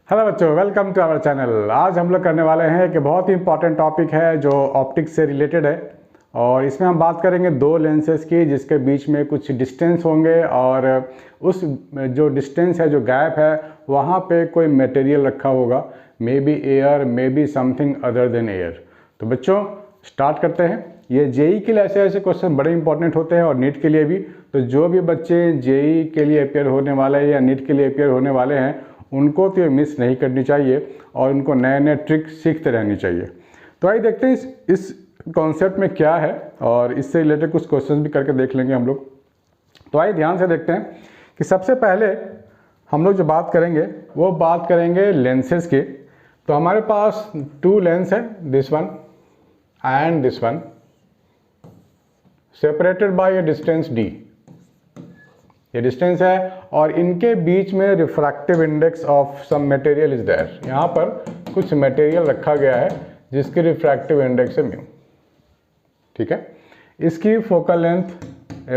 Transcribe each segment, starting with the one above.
Hello बच्चों, welcome to our channel. आज हम लोग करने वाले हैं कि बहुत ही इंपॉर्टेंट टॉपिक है जो ऑप्टिक्स से रिलेटेड है और इसमें हम बात करेंगे दो लेंसेज की जिसके बीच में कुछ डिस्टेंस होंगे और उस जो डिस्टेंस है, जो गैप है, वहाँ पे कोई मटेरियल रखा होगा, may be air, may be something other than air. तो बच्चों स्टार्ट करते हैं। ये जेई के लिए ऐसे ऐसे क्वेश्चन बड़े इंपॉर्टेंट होते हैं और नीट के लिए भी। तो जो भी बच्चे जेई के लिए अपेयर होने वाले हैं या नीट के लिए अपेयर होने वाले हैं उनको तो ये मिस नहीं करनी चाहिए और उनको नए नए ट्रिक सीखते रहनी चाहिए। तो आइए देखते हैं इस कॉन्सेप्ट में क्या है और इससे रिलेटेड कुछ क्वेश्चन भी करके देख लेंगे हम लोग। तो आइए ध्यान से देखते हैं कि सबसे पहले हम लोग जो बात करेंगे वो बात करेंगे लेंसेज की। तो हमारे पास टू लेंस है, this one and this one, separated by a distance D. ये डिस्टेंस है और इनके बीच में refractive index of some material is there. यहाँ पर कुछ मटेरियल रखा गया है जिसकी रिफ्रैक्टिव इंडेक्स है म्यू। ठीक है, इसकी फोकल लेंथ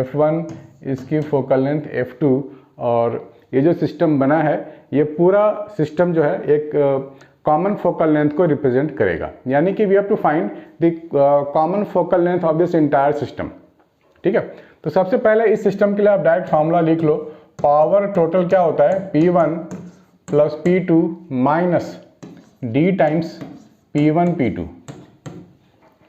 f1, इसकी फोकल लेंथ f2 और ये जो सिस्टम बना है ये पूरा सिस्टम जो है एक कॉमन फोकल लेंथ को रिप्रेजेंट करेगा। यानी कि we have to find the common focal length of this entire system. ठीक है, तो सबसे पहले इस सिस्टम के लिए आप डायरेक्ट फार्मूला लिख लो। पावर टोटल क्या होता है, P1 plus P2 minus D times P1 P2।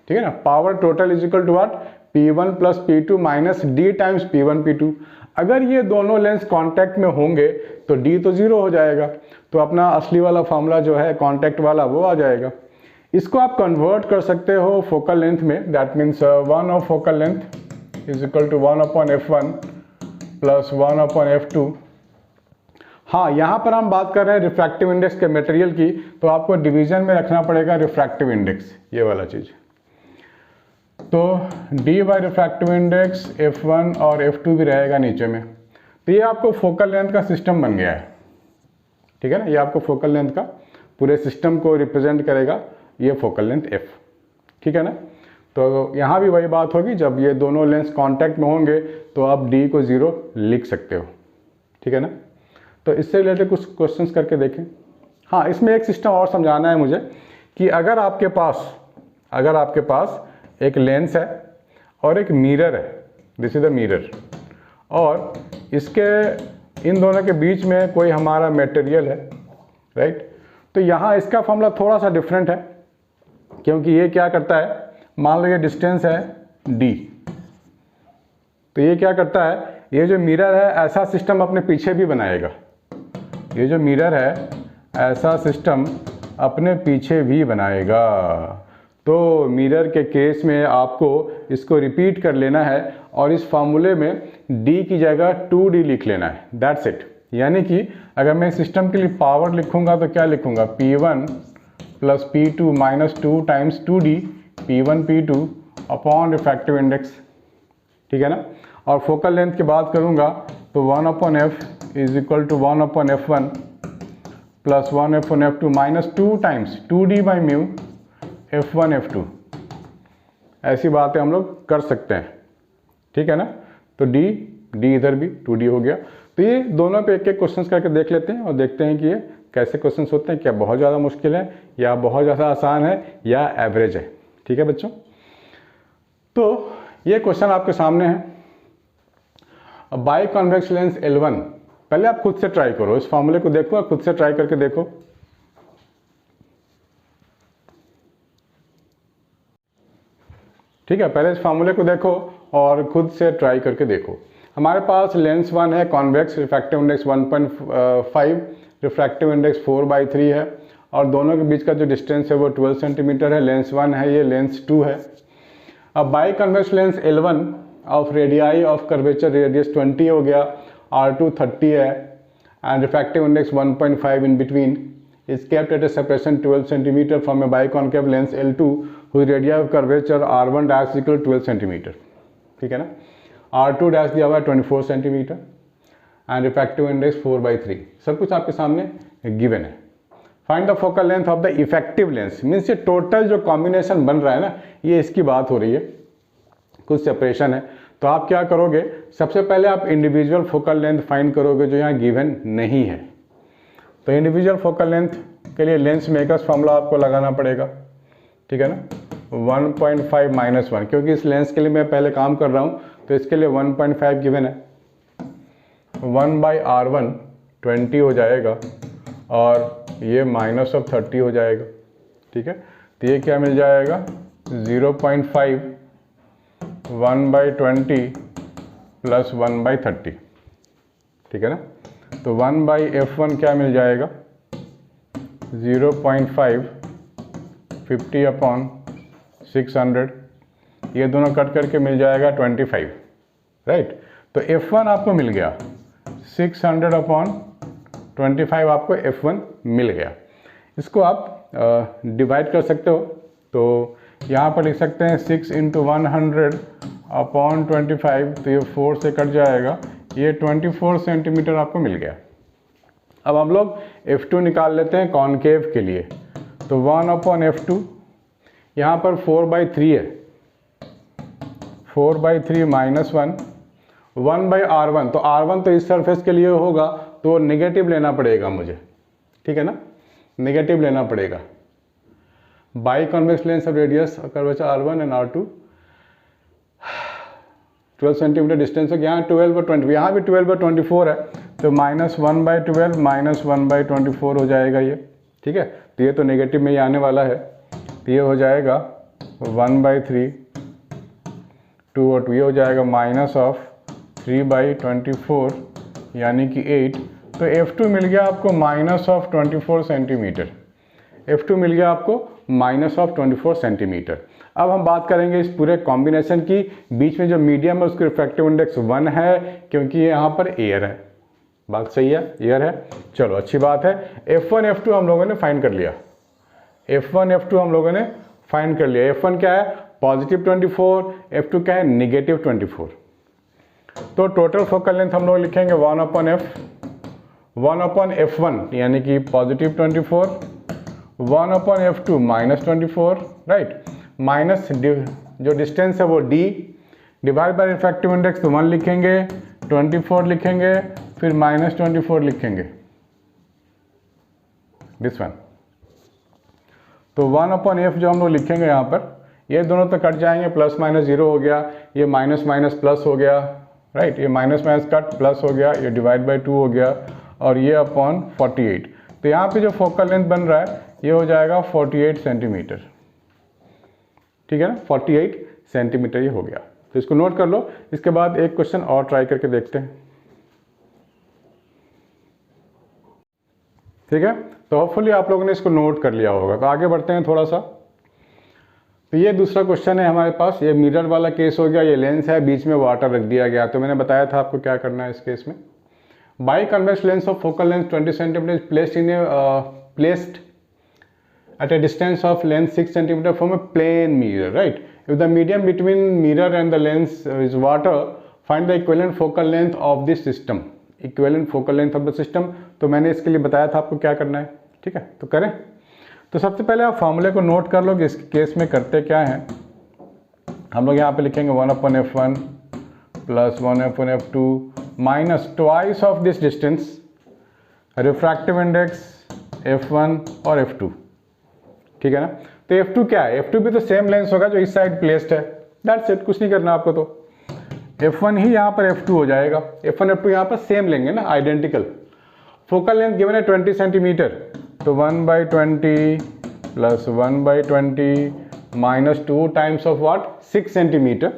ठीक है ना, power total is equal to what, P1 plus P2 minus D times P1 P2। अगर ये दोनों लेंस कांटेक्ट में होंगे तो D तो जीरो हो जाएगा, तो अपना असली वाला फार्मूला जो है कांटेक्ट वाला वो आ जाएगा। इसको आप कन्वर्ट कर सकते हो फोकल लेंथ में। That means 1 of focal length is equal to 1 upon f1 plus 1 upon f2। हाँ, यहाँ पर हम बात कर रहे हैं रिफ्रैक्टिव इंडेक्स के मटेरियल की, तो आपको डिवीजन में रखना पड़ेगा रिफ्रैक्टिव इंडेक्स, ये वाला चीज़। तो d by refractive index f1 और f2 भी रहेगा नीचे में। तो ये आपको फोकल लेंथ का सिस्टम बन गया है। ठीक है ना, ये आपको फोकल लेंथ का पूरे सिस्टम को रिप्रेजेंट करेगा, ये फोकल लेंथ f। ठीक है ना, तो यहाँ भी वही बात होगी, जब ये दोनों लेंस कांटेक्ट में होंगे तो आप d को 0 लिख सकते हो। ठीक है ना, तो इससे रिलेटेड कुछ क्वेश्चंस करके देखें। हाँ, इसमें एक सिस्टम और समझाना है मुझे कि अगर आपके पास एक लेंस है और एक मिरर है, दिस इज द मिरर, और इसके इन दोनों के बीच में कोई हमारा मटेरियल है, राइट। तो यहाँ इसका फॉर्मूला थोड़ा सा डिफरेंट है, क्योंकि ये क्या करता है, मान लो ये डिस्टेंस है d, तो ये क्या करता है, ये जो मिरर है ऐसा सिस्टम अपने पीछे भी बनाएगा। ये जो मिरर है ऐसा सिस्टम अपने पीछे भी बनाएगा। तो मिरर के केस में आपको इसको रिपीट कर लेना है और इस फार्मूले में d की जगह 2d लिख लेना है, दैट्स इट। यानी कि अगर मैं सिस्टम के लिए पावर लिखूंगा तो क्या लिखूंगा, P1 plus P2 minus 2 times 2d P1 P2 upon refractive index. ठीक है ना, और फोकल लेंथ की बात करूंगा तो 1 upon f is equal to 1 upon f1 plus 1 upon f2 minus 2 times 2d by mu f1 f2। ऐसी बातें हम लोग कर सकते हैं। ठीक है ना, तो d इधर भी 2d हो गया। तो ये दोनों पे एक एक क्वेश्चंस करके देख लेते हैं और देखते हैं कि ये कैसे क्वेश्चंस होते हैं, क्या बहुत ज़्यादा मुश्किल है या बहुत ज़्यादा आसान है या एवरेज है। ठीक है बच्चों, तो ये क्वेश्चन आपके सामने है। बाई कॉन्वेक्स लेंस L1, पहले आप खुद से ट्राई करो, इस फॉर्मूले को देखो और खुद से ट्राई करके देखो। ठीक है, पहले इस फार्मूले को देखो और खुद से ट्राई करके देखो। हमारे पास लेंस 1 है convex, refractive index 1.5, refractive index 4/3 है और दोनों के बीच का जो डिस्टेंस है वो 12 सेंटीमीटर है। लेंस 1 है, ये लेंस 2 है। अब by convex lens L1 of radii of curvature radius 20 हो गया, R2 30 है and refractive index 1.5 in between is kept at a separation 12 cm from a biconcave lens L2 whose radii of curvature R1 dash equal 12 cm। ठीक है ना, R2 dash दिया हुआ है 24 cm and refractive index 4/3, सब कुछ आपके सामने गिवन है। Find the focal length of the effective lens, means ये टोटल जो कॉम्बिनेशन बन रहा है ना, ये इसकी बात हो रही है, कुछ सेपरेशन है। तो आप क्या करोगे, सबसे पहले आप इंडिविजुअल फोकल लेंथ फाइंड करोगे जो यहाँ गिवन नहीं है। तो इंडिविजुअल फोकल लेंथ के लिए लेंस मेकर्स फॉर्मूला आपको लगाना पड़ेगा, ठीक है ना, 1.5 माइनस 1, क्योंकि इस लेंस के लिए मैं पहले काम कर रहा हूँ तो इसके लिए 1.5 गिवन है। 1/R1 20 हो जाएगा और ये -30 हो जाएगा, ठीक है। तो ये क्या मिल जाएगा 0.5 1/20 प्लस 1/30, ठीक है ना। तो 1/F1 क्या मिल जाएगा 0.5 50/600, ये दोनों कट करके मिल जाएगा 25, राइट। तो F1 आपको मिल गया 600/25, आपको F1 मिल गया। इसको आप डिवाइड कर सकते हो, तो यहाँ पर लिख सकते हैं 6 × 100/25, तो ये 4 से कट जाएगा, ये 24 सेंटीमीटर आपको मिल गया। अब हम लोग F2 निकाल लेते हैं कॉनकेव के लिए। तो 1/F2, यहाँ पर 4/3 है, 4/3 - 1, 1/R1, तो R1 तो इस सरफेस के लिए होगा तो नेगेटिव लेना पड़ेगा मुझे, ठीक है ना, नेगेटिव लेना पड़ेगा। By convex lens of radius curvature R1 and R2 12 centimetre distance है, यहाँ 12/20, यहाँ भी 12/24 है, तो -1/12 - 1/24 हो जाएगा ये, ठीक है। तो ये तो नेगेटिव में ही आने वाला है, तो ये हो जाएगा 1/3 2 और 2, ये हो जाएगा -3/24 यानी कि 8। तो F2 मिल गया आपको -24 सेंटीमीटर, F2 मिल गया आपको -24 सेंटीमीटर। अब हम बात करेंगे इस पूरे कॉम्बिनेशन की, बीच में जो मीडियम है उसकी रिफ्रैक्टिव इंडेक्स 1 है, क्योंकि यहाँ पर एयर है। बात सही है, एयर है, चलो अच्छी बात है। F1 F2 हम लोगों ने फाइंड कर लिया, F1 F2 हम लोगों ने फाइंड कर लिया। F1 क्या है +24, F2 क्या है -24। तो टोटल फोकल लेंथ हम लोग लिखेंगे 1/F1 यानी कि +24, 1/F2 -24, राइट, माइनस जो डिस्टेंस है वो d, divide by refractive index तो 1 लिखेंगे, 24 लिखेंगे, फिर -24 लिखेंगे, दिस वन। तो 1/F जो हम लोग लिखेंगे यहाँ पर, ये दोनों तो कट जाएंगे, प्लस माइनस 0 हो गया, ये माइनस माइनस प्लस हो गया, राइट, ये माइनस माइनस कट प्लस हो गया, ये डिवाइड बाय 2 हो गया, और ये अपॉन 48। तो यहाँ पे जो फोकल लेंथ बन रहा है ये हो जाएगा 48 सेंटीमीटर, ठीक है ना, 48 सेंटीमीटर ये हो गया। तो इसको नोट कर लो। इसके बाद एक क्वेश्चन और ट्राई करके देखते हैं, ठीक है। तो होपफुली आप लोगों ने इसको नोट कर लिया होगा। तो आगे बढ़ते हैं थोड़ा सा। तो ये दूसरा क्वेश्चन है हमारे पास, ये मिरर वाला केस हो गया, ये लेंस है, बीच में वाटर रख दिया गया। तो मैंने बताया था आपको क्या करना है इस केस में। By convex lens of focal length 20 centimetre is placed at a distance of length 6 centimeter from a plane mirror, right? If the medium between mirror and the lens is water, find the equivalent focal length of this system. Equivalent focal length of the system. तो मैंने इसके लिए बताया था आपको क्या करना है, ठीक है। तो करें। तो सबसे पहले आप फॉर्मूले को नोट कर लो कि इस केस में करते क्या है। हम लोग यहाँ पे लिखेंगे 1/F1 plus 1/F2 minus twice of this distance, refractive index F1 और F2, ठीक है ना। तो F2 क्या है, F2 भी तो सेम लेंस होगा जो इस साइड प्लेस्ड है, दैट्स इट, कुछ नहीं करना आपको। तो F1 ही यहाँ पर F2 हो जाएगा, F1 F2 यहाँ पर सेम लेंगे ना, आइडेंटिकल। फोकल लेंथ गिवन है 20 सेंटीमीटर, तो 1/20 plus 1/20 minus 2 times of what 6 centimetre,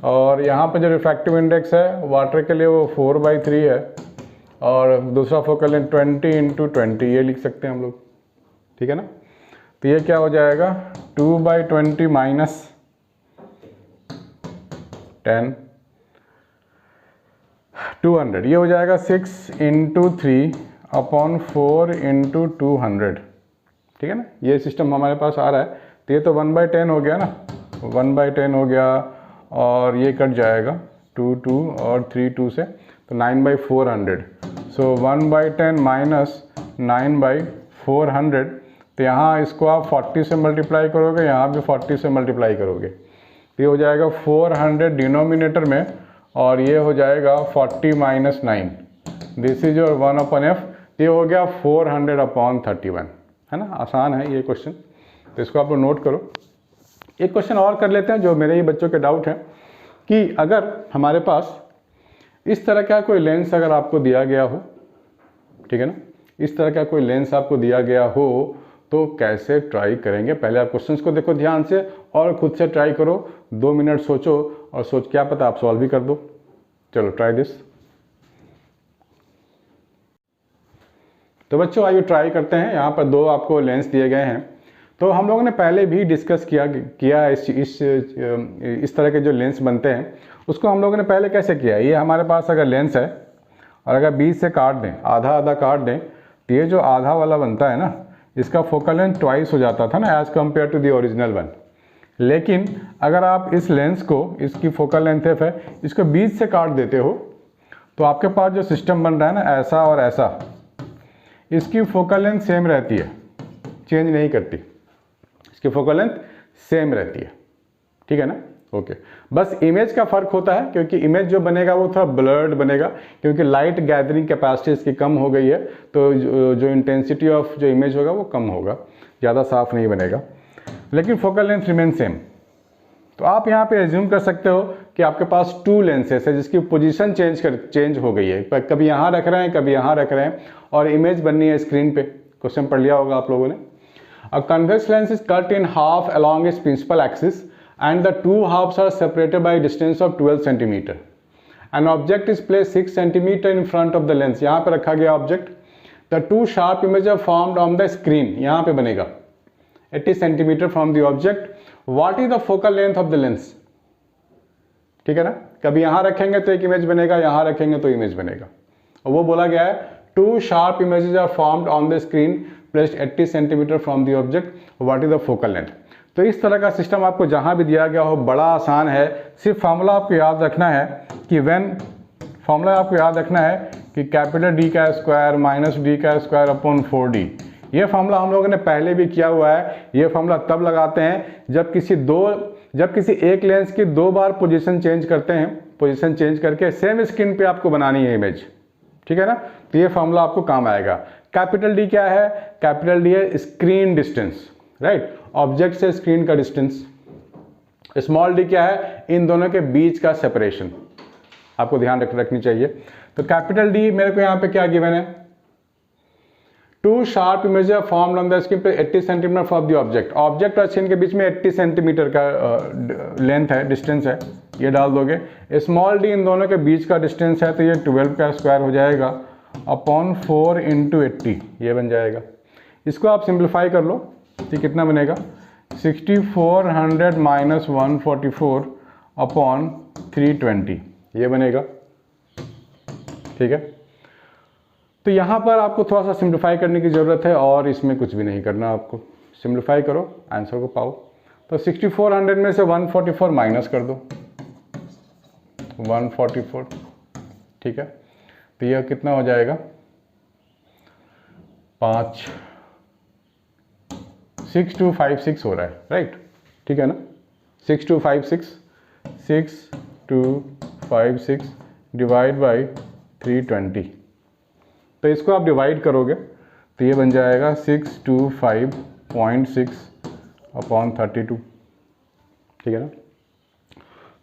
और यहाँ पर जो रिफ्रैक्टिव इंडेक्स है वाटर के लिए वो 4/3 है, और दूसरा फोकल लेंथ 20 × 20 ये लिख सकते हैं हम लोग, ठीक है ना। तो ये क्या हो जाएगा 2/20 माइनस 10 200, ये हो जाएगा 6 × 3/4 × 200, ठीक है ना। ये सिस्टम हमारे पास आ रहा है। तो ये तो 1/10 हो गया ना, 1/10 हो गया, और ये कट जाएगा 2 और 3 2 से, तो 9/400। सो 1/10 माइनस 9/400, तो यहाँ इसको आप 40 से मल्टीप्लाई करोगे, यहाँ भी 40 से मल्टीप्लाई करोगे, तो ये हो जाएगा 400 डिनोमिनेटर में, और ये हो जाएगा 40 - 9, दिस इज योर 1/F। ये हो गया 400/31, है ना। आसान है ये क्वेश्चन, तो इसको आप लोग नोट करो। एक क्वेश्चन और कर लेते हैं जो मेरे ही बच्चों के डाउट है कि अगर हमारे पास इस तरह का कोई लेंस अगर आपको दिया गया हो, ठीक है ना, इस तरह का कोई लेंस आपको दिया गया हो तो कैसे ट्राई करेंगे। पहले आप क्वेश्चंस को देखो ध्यान से और खुद से ट्राई करो, 2 मिनट सोचो और सोच क्या पता आप सॉल्व भी कर दो। चलो ट्राई दिस। तो बच्चों आइए ट्राई करते हैं। यहाँ पर 2 आपको लेंस दिए गए हैं। तो हम लोगों ने पहले भी डिस्कस किया इस तरह के जो लेंस बनते हैं उसको हम लोगों ने पहले कैसे किया। ये हमारे पास अगर लेंस है और अगर बीच से काट दें, आधा आधा काट दें, तो ये जो आधा वाला बनता है ना, इसका फोकल लेंथ ट्वाइस हो जाता था ना as compare to the original one. लेकिन अगर आप इस लेंस को, इसकी फोकल लेंथ एफ है, इसको बीच से काट देते हो तो आपके पास जो सिस्टम बन रहा है ना, ऐसा और ऐसा, इसकी फोकल लेंथ सेम रहती है, चेंज नहीं करती, इसकी फोकल लेंथ सेम रहती है, ठीक है ना। ओके, बस इमेज का फ़र्क होता है क्योंकि इमेज जो बनेगा वो थोड़ा ब्लर्ड बनेगा क्योंकि लाइट गैदरिंग कैपेसिटी इसकी कम हो गई है, तो जो इंटेंसिटी ऑफ जो इमेज होगा वो कम होगा, ज़्यादा साफ नहीं बनेगा, लेकिन फोकल लेंथ रिमेन सेम। तो आप यहाँ पे एज्यूम कर सकते हो कि आपके पास 2 लेंसेस है जिसकी पोजीशन चेंज हो गई है, कभी यहाँ रख रहे हैं कभी यहाँ रख रहे हैं और इमेज बननी है स्क्रीन पे। क्वेश्चन पढ़ लिया होगा आप लोगों ने। अ convex lens is cut in half along its principal axis and the 2 halves are separated by a distance of 12 centimeter. An object is placed 6 centimeter in front of the lens. यहाँ पे रखा गया object. The 2 sharp images are formed on the screen. यहाँ पे बनेगा 80 centimeter from the object. What is the focal length of the lens? ठीक है ना, कभी यहाँ रखेंगे तो एक इमेज बनेगा, यहाँ रखेंगे तो इमेज बनेगा। और वो बोला गया है 2 sharp images are formed on the screen placed 80 centimeter from the object. What is the focal length? तो इस तरह का सिस्टम आपको जहाँ भी दिया गया हो बड़ा आसान है। सिर्फ फार्मूला आपको याद रखना है कि फार्मूला आपको याद रखना है कि कैपिटल D का स्क्वायर माइनस D का स्क्वायर अपॉन 4D। ये फार्मूला हम लोगों ने पहले भी किया हुआ है। ये फार्मूला तब लगाते हैं जब किसी एक लेंस की 2 बार पोजीशन चेंज करते हैं, पोजीशन चेंज करके सेम स्क्रीन पे आपको बनानी है इमेज, ठीक है ना। तो ये फार्मूला आपको काम आएगा। कैपिटल D क्या है? कैपिटल D है स्क्रीन डिस्टेंस, राइट, ऑब्जेक्ट से स्क्रीन का डिस्टेंस। स्मॉल d क्या है? इन दोनों के बीच का सेपरेशन, आपको ध्यान रखनी चाहिए। तो कैपिटल D मेरे को यहाँ पे क्या गिवन है? 2 sharp image formed on the screen पे 80 centimetre from the object. Object और स्क्रीन के बीच में 80 सेंटीमीटर का लेंथ है, डिस्टेंस है, ये डाल दोगे। स्मॉल d इन दोनों के बीच का डिस्टेंस है, तो ये 12 का स्क्वायर हो जाएगा अपॉन 4 × 80, ये बन जाएगा। इसको आप सिंप्लीफाई कर लो तो कितना बनेगा? 6400 माइनस 144 अपॉन 320, ये बनेगा, ठीक है। तो यहाँ पर आपको थोड़ा सा सिंप्लीफाई करने की ज़रूरत है और इसमें कुछ भी नहीं करना, आपको सिंप्लीफाई करो, आंसर को पाओ। तो 6400 में से 144 माइनस कर दो, 144, ठीक है। तो यह कितना हो जाएगा? 6256 हो रहा है, राइट, ठीक है ना। 6256 डिवाइड बाई 320। तो इसको आप डिवाइड करोगे तो ये बन जाएगा 625.6 अपॉन 32, ठीक है ना।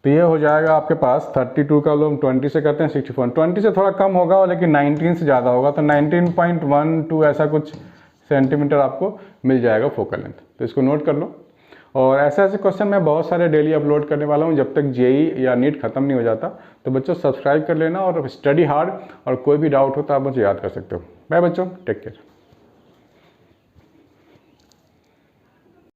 तो ये हो जाएगा आपके पास 32 का लोग 20 से करते हैं 64, 20 से थोड़ा कम होगा लेकिन 19 से ज़्यादा होगा, तो 19.12 ऐसा कुछ सेंटीमीटर आपको मिल जाएगा फोकल लेंथ। तो इसको नोट कर लो। और ऐसे क्वेश्चन मैं बहुत सारे डेली अपलोड करने वाला हूँ जब तक जेई या नीट खत्म नहीं हो जाता। तो बच्चों सब्सक्राइब कर लेना और स्टडी हार्ड, और कोई भी डाउट हो तो आप मुझे याद कर सकते हो। बाय बच्चों, टेक केयर।